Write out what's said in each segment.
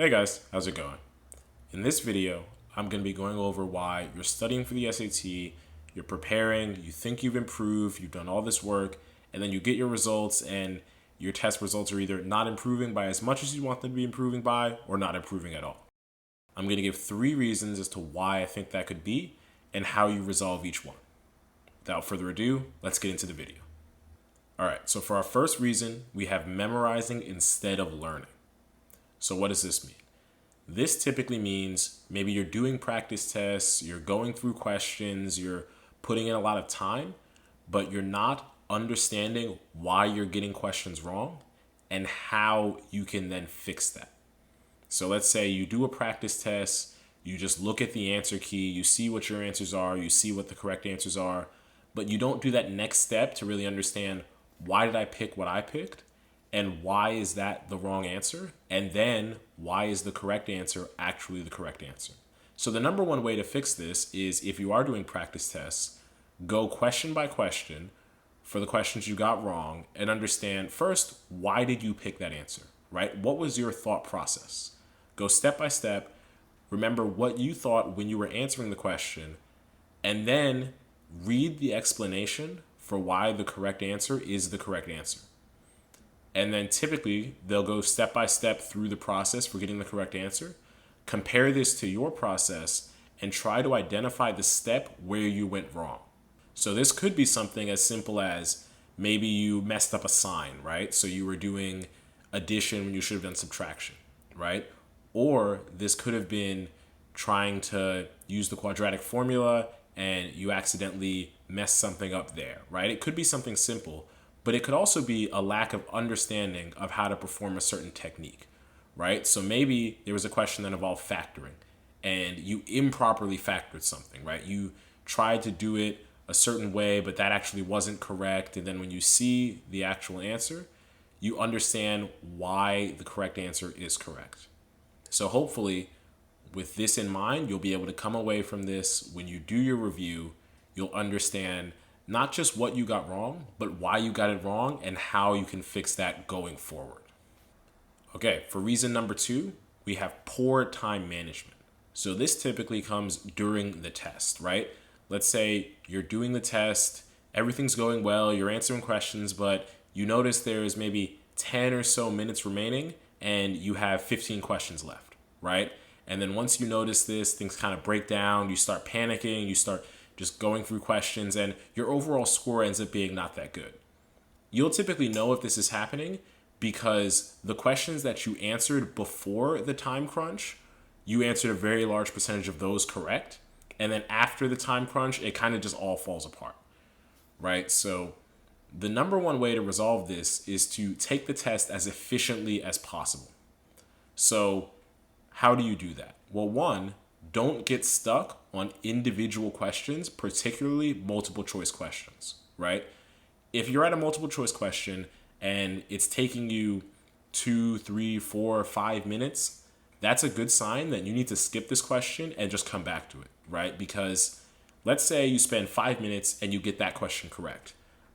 Hey guys, how's it going? In this video, I'm going to be going over why you're studying for the SAT, you're preparing, you think you've improved, you've done all this work, and then you get your results and your test results are either not improving by as much as you want them to be improving by or not improving at all. I'm going to give 3 reasons as to why I think that could be and how you resolve each one. Without further ado, let's get into the video. All right, so for our first reason, we have memorizing instead of learning. So what does this mean? This typically means maybe you're doing practice tests, you're going through questions, you're putting in a lot of time, but you're not understanding why you're getting questions wrong and how you can then fix that. So let's say you do a practice test, you just look at the answer key, you see what your answers are, you see what the correct answers are, but you don't do that next step to really understand why did I pick what I picked? And why is that the wrong answer? And then why is the correct answer actually the correct answer? So the number one way to fix this is if you are doing practice tests, go question by question for the questions you got wrong and understand first, why did you pick that answer, right? What was your thought process? Go step by step, remember what you thought when you were answering the question, and then read the explanation for why the correct answer is the correct answer. And then typically they'll go step by step through the process for getting the correct answer. Compare this to your process and try to identify the step where you went wrong. So this could be something as simple as maybe you messed up a sign, right? So you were doing addition when you should have done subtraction, right? Or this could have been trying to use the quadratic formula and you accidentally messed something up there, right? It could be something simple. But it could also be a lack of understanding of how to perform a certain technique, right? So maybe there was a question that involved factoring and you improperly factored something, right? You tried to do it a certain way, but that actually wasn't correct. And then when you see the actual answer, you understand why the correct answer is correct. So hopefully with this in mind, you'll be able to come away from this. When you do your review, you'll understand not just what you got wrong, but why you got it wrong and how you can fix that going forward. Okay, for reason number 2, we have poor time management. So this typically comes during the test, right? Let's say you're doing the test, everything's going well, you're answering questions, but you notice there's maybe 10 or so minutes remaining and you have 15 questions left, right? And then once you notice this, things kind of break down, you start panicking, you start just going through questions, and your overall score ends up being not that good. You'll typically know if this is happening because the questions that you answered before the time crunch, you answered a very large percentage of those correct. And then after the time crunch, it kind of just all falls apart, right? So the number one way to resolve this is to take the test as efficiently as possible. So how do you do that? Well, one, don't get stuck on individual questions, particularly multiple choice questions, right? If you're at a multiple choice question and it's taking you 2, 3, 4, 5 minutes, that's a good sign that you need to skip this question and just come back to it, right? Because let's say you spend 5 minutes and you get that question correct,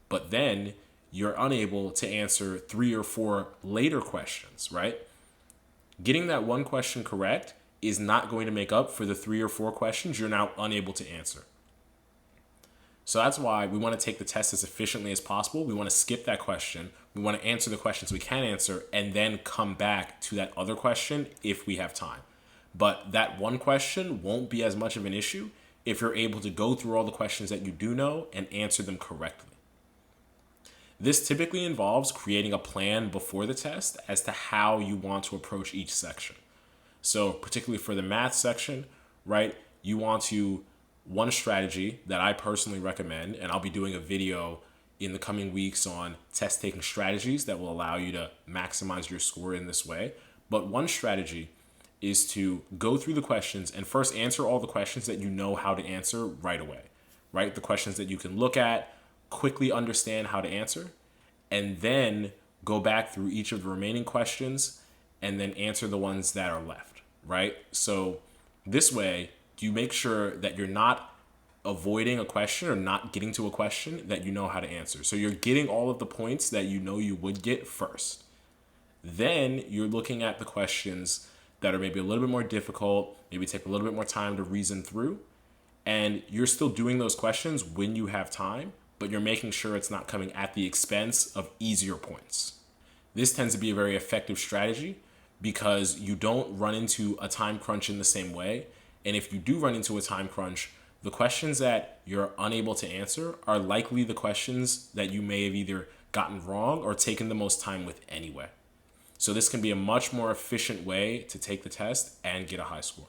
but then you're unable to answer 3 or 4 later questions, right? Getting that one question correct is not going to make up for the 3 or 4 questions you're now unable to answer. So that's why we want to take the test as efficiently as possible. We want to skip that question. We want to answer the questions we can answer and then come back to that other question if we have time. But that one question won't be as much of an issue if you're able to go through all the questions that you do know and answer them correctly. This typically involves creating a plan before the test as to how you want to approach each section. So particularly for the math section, right, you want to, one strategy that I personally recommend, and I'll be doing a video in the coming weeks on test taking strategies that will allow you to maximize your score in this way. But one strategy is to go through the questions and first answer all the questions that you know how to answer right away, right? The questions that you can look at, quickly understand how to answer, and then go back through each of the remaining questions and then answer the ones that are left, right? So this way, you make sure that you're not avoiding a question or not getting to a question that you know how to answer. So you're getting all of the points that you know you would get first. Then you're looking at the questions that are maybe a little bit more difficult, maybe take a little bit more time to reason through. And you're still doing those questions when you have time, but you're making sure it's not coming at the expense of easier points. This tends to be a very effective strategy because you don't run into a time crunch in the same way. And if you do run into a time crunch, the questions that you're unable to answer are likely the questions that you may have either gotten wrong or taken the most time with anyway. So this can be a much more efficient way to take the test and get a high score.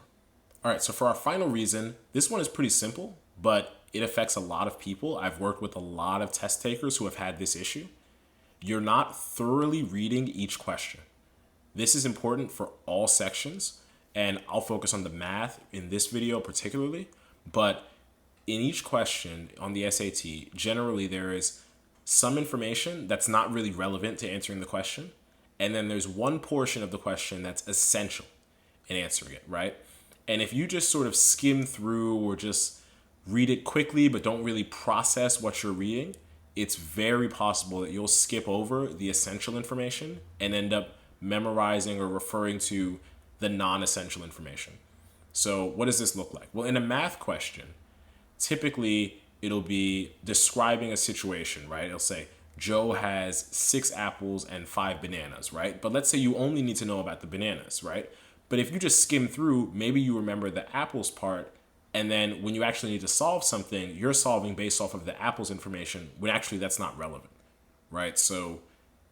All right, so for our final reason, this one is pretty simple, but it affects a lot of people. I've worked with a lot of test takers who have had this issue. You're not thoroughly reading each question. This is important for all sections, and I'll focus on the math in this video particularly, but in each question on the SAT, generally there is some information that's not really relevant to answering the question, and then there's one portion of the question that's essential in answering it, right? And if you just sort of skim through or just read it quickly but don't really process what you're reading, it's very possible that you'll skip over the essential information and end up memorizing or referring to the non-essential information. So what does this look like? Well, in a math question, typically it'll be describing a situation, right? It'll say, Joe has 6 apples and 5 bananas, right? But let's say you only need to know about the bananas, right? But if you just skim through, maybe you remember the apples part, and then when you actually need to solve something, you're solving based off of the apples information, when actually that's not relevant, right? So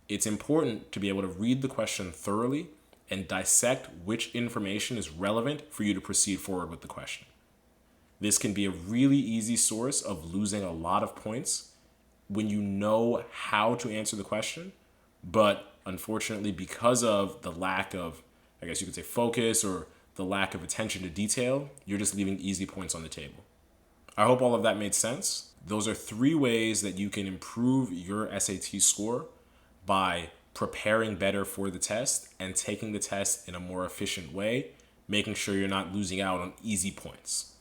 it's important to be able to read the question thoroughly and dissect which information is relevant for you to proceed forward with the question. This can be a really easy source of losing a lot of points when you know how to answer the question, but unfortunately, because of the lack of, I guess you could say, focus or the lack of attention to detail, you're just leaving easy points on the table. I hope all of that made sense. Those are 3 ways that you can improve your SAT score by preparing better for the test and taking the test in a more efficient way, making sure you're not losing out on easy points.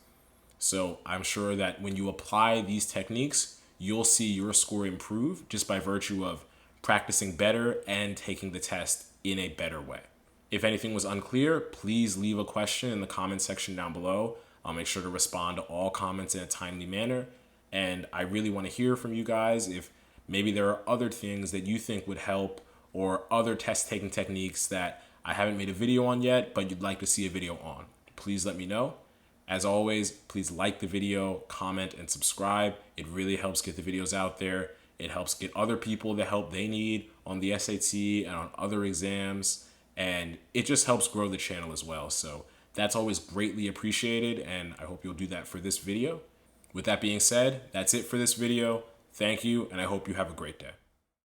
So I'm sure that when you apply these techniques, you'll see your score improve just by virtue of practicing better and taking the test in a better way. If anything was unclear, please leave a question in the comment section down below. I'll make sure to respond to all comments in a timely manner. And I really want to hear from you guys if maybe there are other things that you think would help or other test taking techniques that I haven't made a video on yet, but you'd like to see a video on. Please let me know. As always, please like the video, comment, and subscribe. It really helps get the videos out there. It helps get other people the help they need on the SAT and on other exams. And it just helps grow the channel as well. So that's always greatly appreciated, and I hope you'll do that for this video. With that being said, that's it for this video. Thank you, and I hope you have a great day.